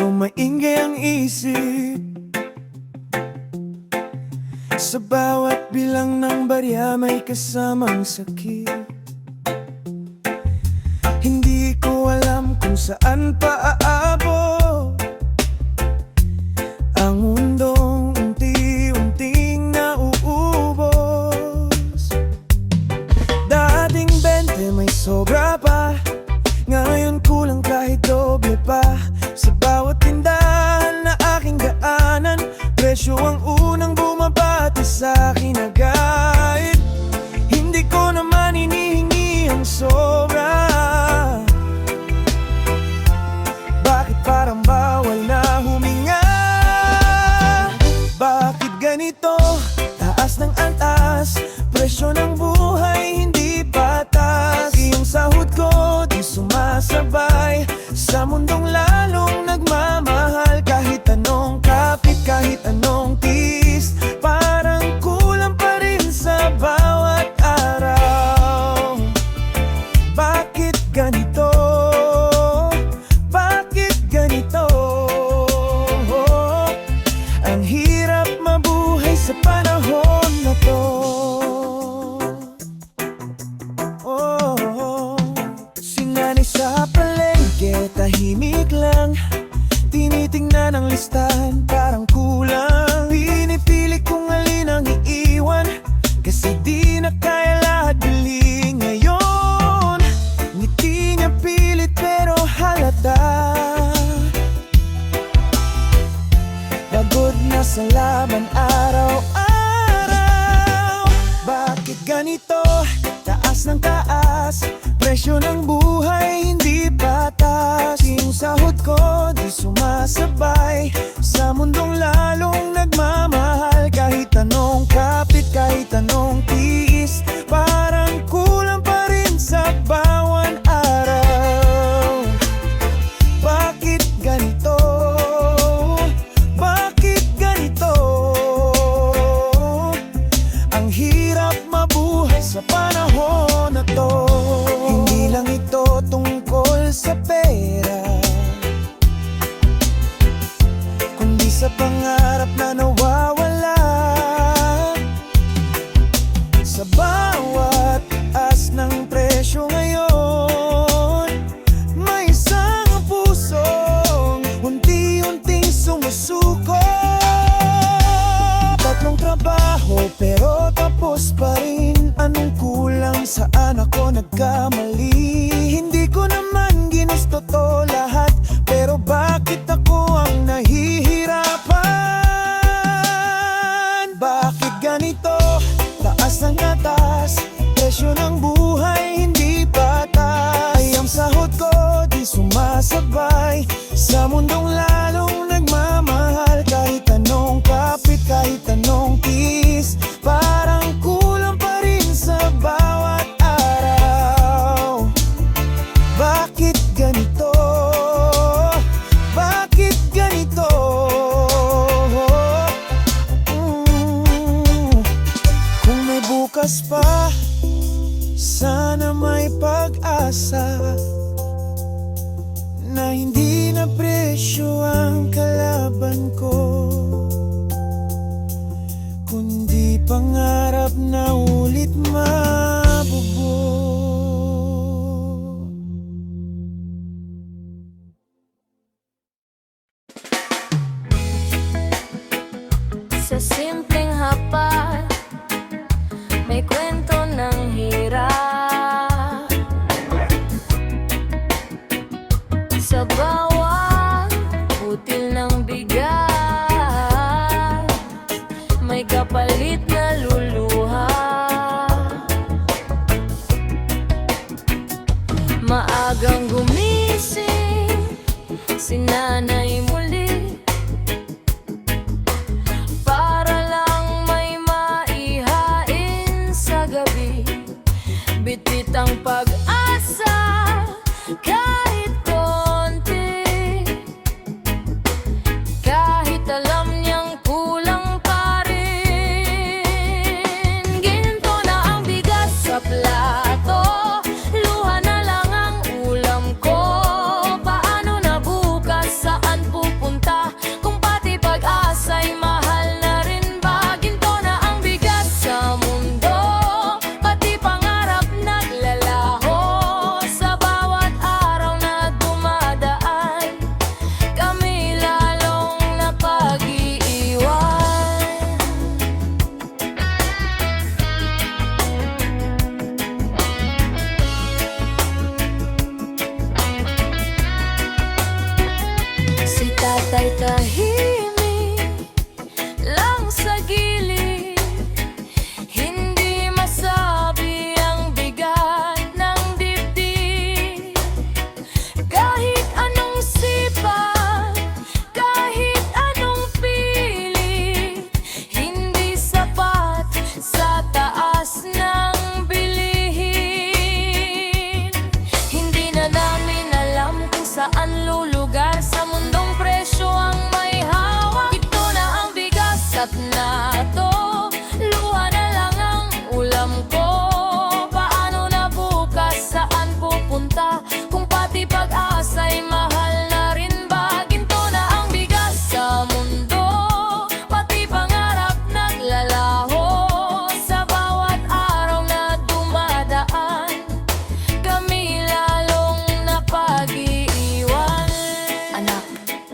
pero maingay ang isip. Sa bawat bilang ng barya may kasamang sakit. Hindi ko alam kung saan pa aabot ang mundong unti-unting nauubos. Dating 20 may sobra pa, ngayon kulang kahit doble pa. Sa bawat tindahan na aking daanan, presyo ang unang bumabati sa akin agad. Hindi ko naman hinihingi ang sobra. Bakit parang bawal na huminga? Bakit ganito? Taas ng antas, presyo ng buhay hindi patas. Yung sahod ko di sumasabay sa mundong lalong nagmamahal. Kahit anong kapit, kahit anong tiis, parang kulang pa rin sa bawat araw. Bakit ganito? Bakit ganito? Ang hirap mabuhay sa panahon na to. Sinanay sa palengke, tahimik lang, tinitingnan ang listahan, parang kulang. Pinipili kung alin ang iiwan, kasi di na kaya lahat bili ngayon. Ngiti niya pilit pero halata, pagod na sa laban araw-araw. Bakit ganito? Taas ng taas, presyo ng buhay hindi patas. Yung sahod ko di sumasabay sa mundong lalong nagmamahal. Kahit anong kapit, kahit anong tiis, parang kulang pa rin sa bawat araw. Bakit ganito? Bakit ganito? Ang hirap mabuhay sa panahon na to. Hindi lang ito tungkol sa pera, kundi sa pangarap na nawawala. Sa bawat taas ng presyo ngayon, may isang pusong unti-unting sumusuko. Tatlong trabaho pero tapos pa rin. Anong kulang, saan ako nagkamali? Hindi ko naman ginusto to lahat, pero bakit ako ang nahihirapan? Bakit ganito? Taas ng atas, presyo ng buhay hindi patas. Ang sahod ko di sumasabay sa mundong lalong nagmamahal. Kahit anong kapit, kahit anong tiis, parang kulang pa rin sa bawat araw. Bakit ganito? Bakit ganito? Kung may bukas pa, sana may pag-asa na hindi na presyo ang kalaban ko, kundi pangarap na ulit mabubuo. Sa simpleng hapag, may kwento ng hirap. Sa bawat butil ng bigat, may kapalit na luluha. Maagang gumising si nanay muli para lang ay tahimik lang sa gilid. Hindi masabi ang bigat ng dibdib. Kahit anong sipag, kahit anong pilit, hindi sapat sa taas ng bilihin. Hindi na namin alam kung saan lulugar sa mundong presyo ang may hawak. Ito na ang bigas at nato, luha na lang ang ulam ko. Paano na bukas, saan pupunta, kung pati pag-asa'y mahal na rin ba? Ginto na ang bigas sa mundo, pati pangarap naglalaho. Sa bawat araw na dumadaan, kami lalong napag-iiwan. Anak,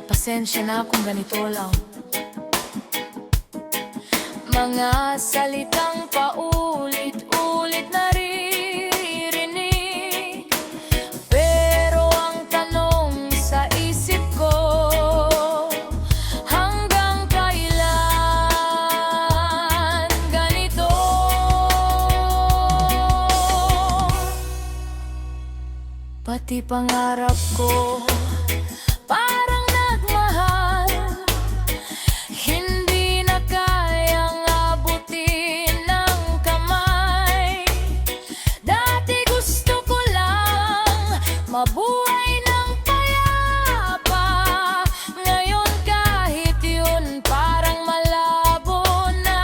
pasensya na kung ganito lang. Mga salitang paulit-ulit naririnig, pero ang tanong sa isip ko, hanggang kailan ganito? Pati pangarap ko parang nagmahal, hindi na kayang abutin ng kamay. Dati gusto ko lang mabuhay ng payapa, ngayon kahit yun parang malabo na.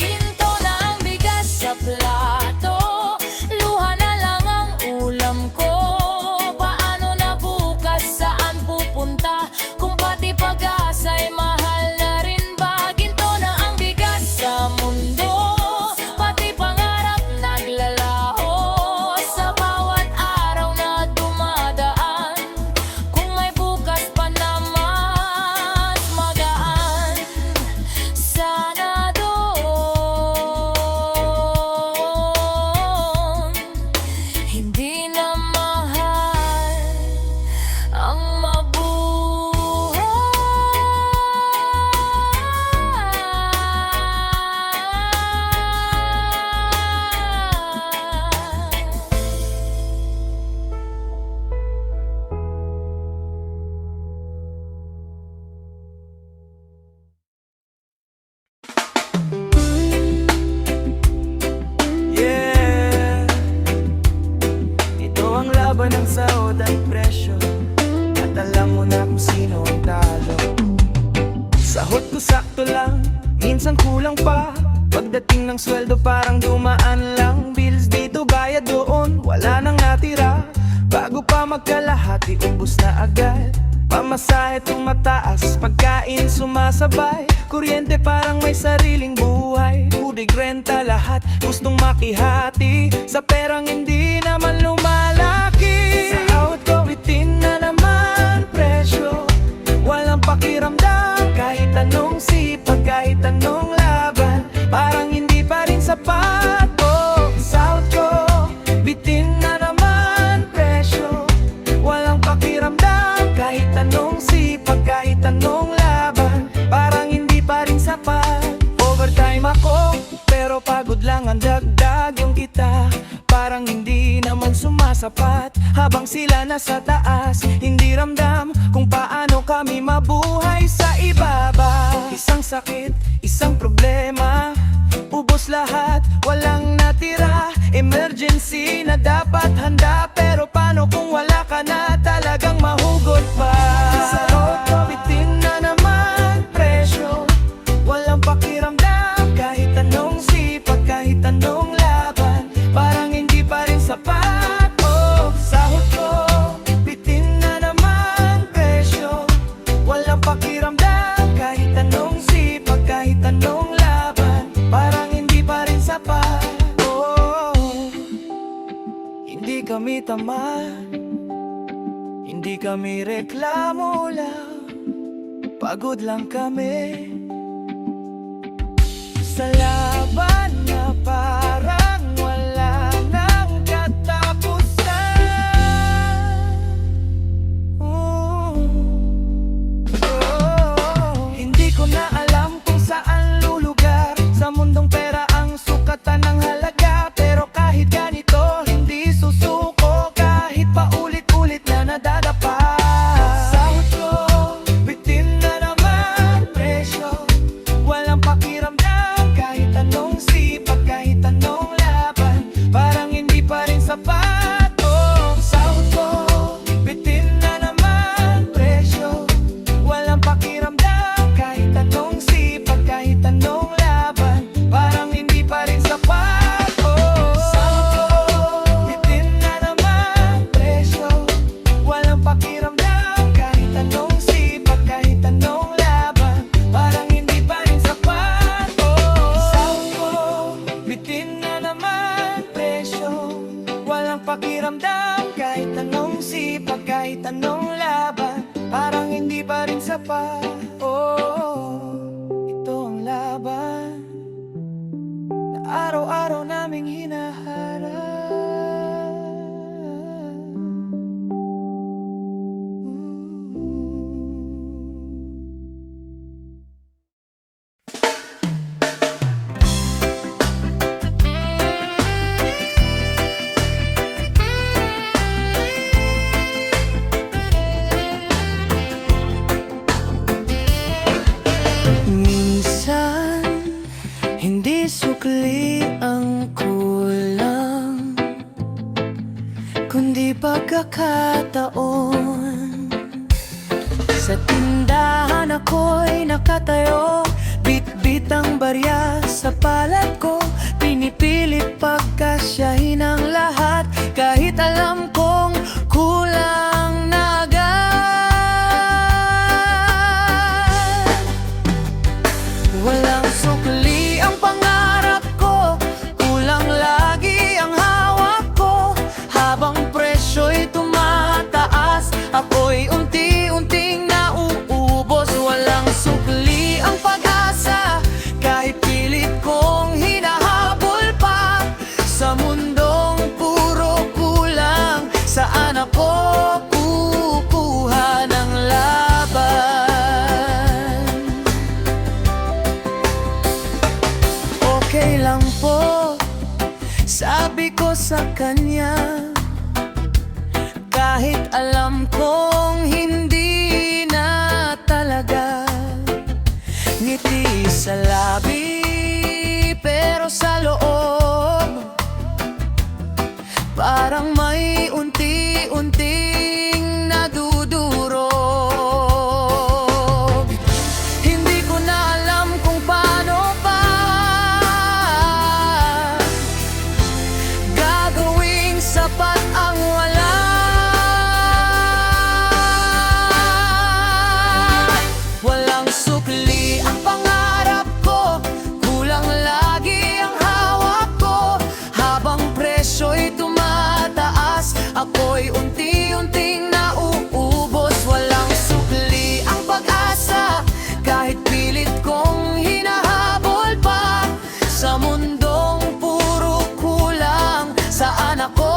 Ginto na ang bigas sa plato, luha na lang ang ulam ko. Paano na bukas, saan pupunta, kung pati pag-asa'y mahal na rin ba? Ginto na ang bigas sa mundo, pati pangarap naglalaho. Sa bawat araw na dumadaan, kung may bukas pa na mas magaan, sana doon hindi na mahal ang mabuhay. Yeah, ito ang laban ng sahod at presyo, at alam mo na kung sino ang talo. Sahod ko sakto lang, minsan kulang pa. Pagdating ng sweldo parang dumaan lang. Bills dito, bayad doon, wala nang natira. Bago pa magkalahati, ubos na agad. Pamasahe tumataas, pagkain sumasabay. Kuryente parang may sariling buhay. Tubig, renta, lahat gustong makihati sa perang hindi naman lumalaki. Sa sahod ko, bitin na naman presyo, walang pakiramdam. Kahit anong sipag, kahit anong laban, parang hindi pa rin sapat. Oh, sahod ko, bitin na naman presyo, walang pakiramdam. Kahit anong sipag, kahit anong laban, parang hindi pa rin sapat. Overtime ako, pero pagod lang ang dagdag. Yung kita, parang hindi naman sumasapat. Habang sila nasa taas, hindi ramdam kung paano kami mabuhay sa ibaba. Isang sakit, isang problema, ubos lahat, walang natira. Emergency na dapat handa, pero paano kung wala ka na, talagang mahugot pa. Sa auto, bitin na naman presyo, walang pakiramdam. Kahit anong sipag, kahit anong laban, parang hindi pa rin sapat. Oh, sahod ko, bitin na naman presyo, walang pakiramdam. Kahit anong sipag, kahit anong laban, parang hindi pa rin sapat. Oh, hindi kami tamad, hindi kami reklamo lang, pagod lang kami sa laban na parang wala nang katapusan. hindi pa rin sapat. Oh, ito ang laban na araw-araw naming hinaharap. Minsan, hindi sukli ang kulang, kundi pagkakataon. Sa tindahan ako'y nakatayo, bit-bit ang barya sa palad ko. Pinipilit pagkasyahin ang lahat, kahit alam kong kulang na agad. Walang sukli ang pangarap ko, kulang lagi ang hawak ko. Habang presyo'y tumataas, ako'y unti-unting nauubos. Walang sukli ang pag-asa, kahit pilit kong hinahabol pa. Sa mundong puro kulang, saan ako kukuha ng laban? Okay lang po, sabi ko sa kanya, kahit alam kong hindi na talaga. Ngiti sa labi, pero sa loob parang may unti-unting nadudurog. Hindi ko na alam kung paano pa gagawing sapat ang wala. Walang sukli ang pangarap ko, kulang lagi ang hawak ko. Habang presyo'y tumataas, ako'y unti-unting nauubos. Walang sukli ang pag-asa, kahit pilit kong hinahabol pa. Sa mundong puro kulang, saan ako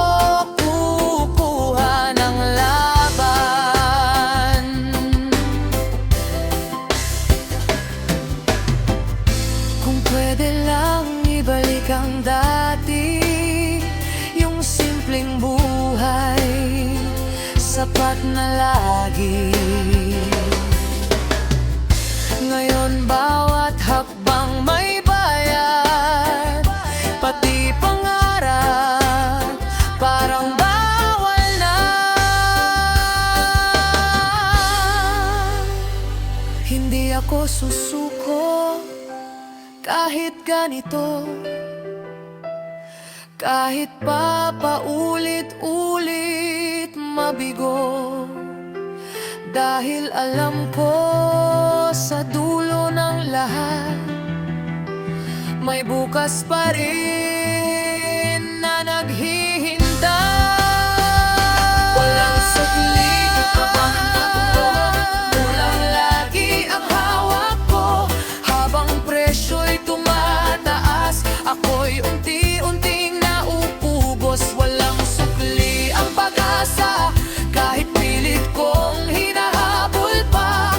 kukuha ng laban? Kung pwede lang ibalik ang dati, yung simpleng buhay, sapat na lagi. Ngayon bawat hakbang may bayad, pati pangarap parang bawal na. Hindi ako susuko kahit ganito, kahit pa paulit-ulit mabigo. Dahil alam ko sa dulo ng lahat, may bukas pa rin na naghihintay. Walang sukli kapag takbo, kulang lagi ang hawak ko. Habang presyo'y tumataas, ako'y unti-unting nauubos. Walang sukli ang pag-asa, kahit pilit kong hinahabol pa.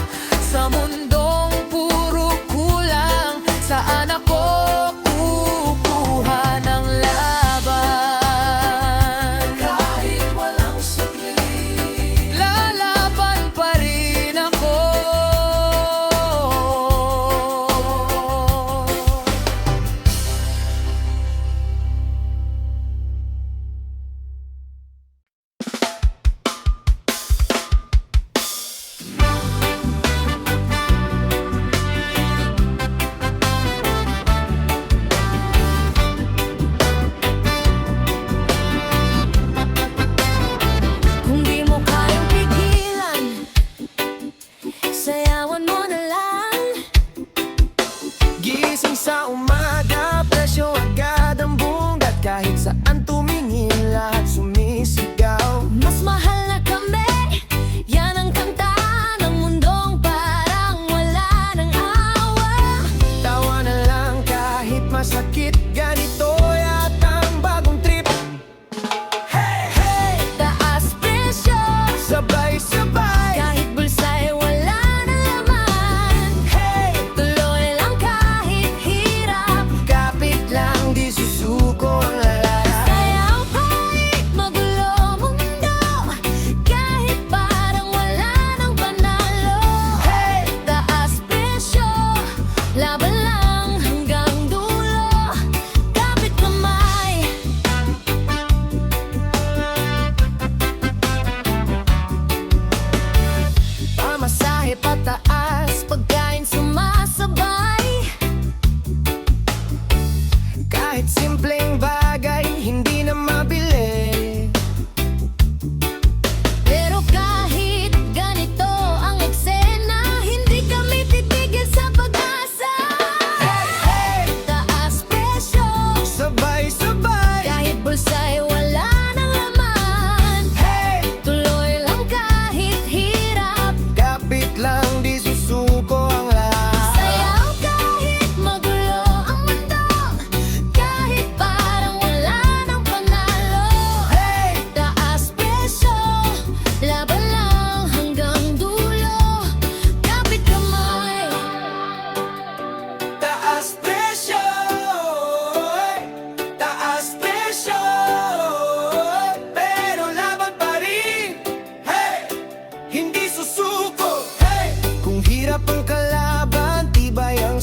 Sa mundong puro kulang, saan ako kukuha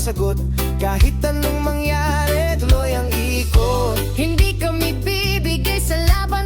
sagot. Kahit anong mangyari, tuloy ang ikot. Hindi kami bibigay sa laban